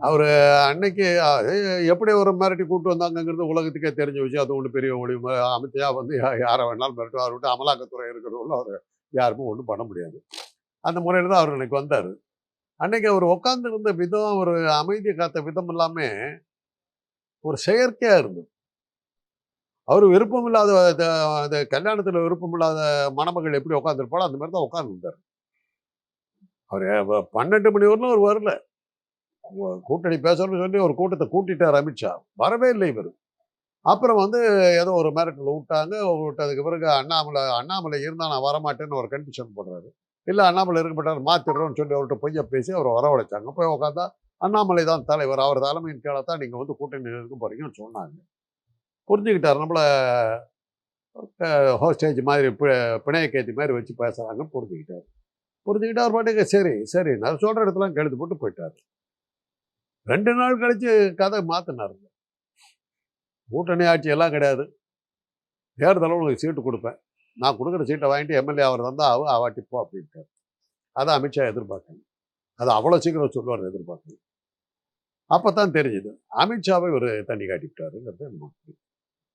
அவர் அன்னைக்கு எப்படி ஒரு மிரட்டி கூப்பிட்டு வந்தாங்கங்கிறது உலகத்துக்கே தெரிஞ்ச விஷயம். அது ஒன்றும் பெரிய ஒளிவு அமித்ஷா வந்து யாரை வேணாலும் மிரட்டுவார். அவர்கிட்ட அமலாக்கத்துறை இருக்கிறவங்களும் அவர் யாருமே ஒன்றும் பண்ண முடியாது. அந்த முறையில் தான் அவர் அன்னைக்கு வந்தார். அன்னைக்கு அவர் உட்காந்துருந்த விதம், ஒரு அமைதி காத்த விதம் எல்லாமே ஒரு செயற்கையாக இருந்தது. அவர் விருப்பம் இல்லாத கல்யாணத்தில் விருப்பம் இல்லாத மணமகள் எப்படி உட்காந்துருப்பாளோ அந்த மாதிரி தான் உட்காந்துருந்தார். அவர் 12 மணி வரலும் அவர் வரல. கூட்டணி பேசணும்னு சொல்லி ஒரு கூட்டத்தை கூட்டிட்டார் அமித்ஷா. வரவே இல்லை இவர். அப்புறம் வந்து ஏதோ ஒரு மிரட்டல் விட்டாங்க. விட்டதுக்கு பிறகு அண்ணாமலை இருந்தால் நான் வரமாட்டேன்னு ஒரு கண்டிஷன் போடுறாரு. இல்லை அண்ணாமலை இருக்க மாட்டார், மாற்றிடுறோம்னு சொல்லி அவர்கிட்ட பொய்யா பேசி அவரை வரவழைச்சாங்க. போய் உட்காந்தா அண்ணாமலை தான் தலைவர், அவர் தலைமையின் கீழே தான் நீங்கள் வந்து கூட்டணி இருக்க போறீங்கன்னு சொன்னாங்க. புரிஞ்சுக்கிட்டார். நம்மள ஹோஸ்டேஜ் மாதிரி பிணையக்கேத்தி மாதிரி வச்சு பேசுகிறாங்கன்னு புரிஞ்சுக்கிட்டார். அவர் பாட்டுக்கு சரி சரி நான் சொல்கிற இடத்துல கெடுத்து போட்டு போயிட்டார். 2 நாள் கழிச்சு கதை மாற்றினாருங்க. கூட்டணி ஆட்சி எல்லாம் கிடையாது, தேர்தலில் உங்களுக்கு சீட்டு கொடுப்பேன், நான் கொடுக்குற சீட்டை வாங்கிட்டு எம்எல்ஏ அவர் தந்தால் அவாட்டிப்போ அப்படின்ட்டார். அதை அமித்ஷா எதிர்பார்க்கணும். அது அவ்வளோ சீக்கிரம் சொல்லுவார் எதிர்பார்க்கணும். அப்போ தான் தெரிஞ்சுது அமித்ஷாவை ஒரு தண்ணி காட்டிவிட்டாருங்கிறது நமக்கு.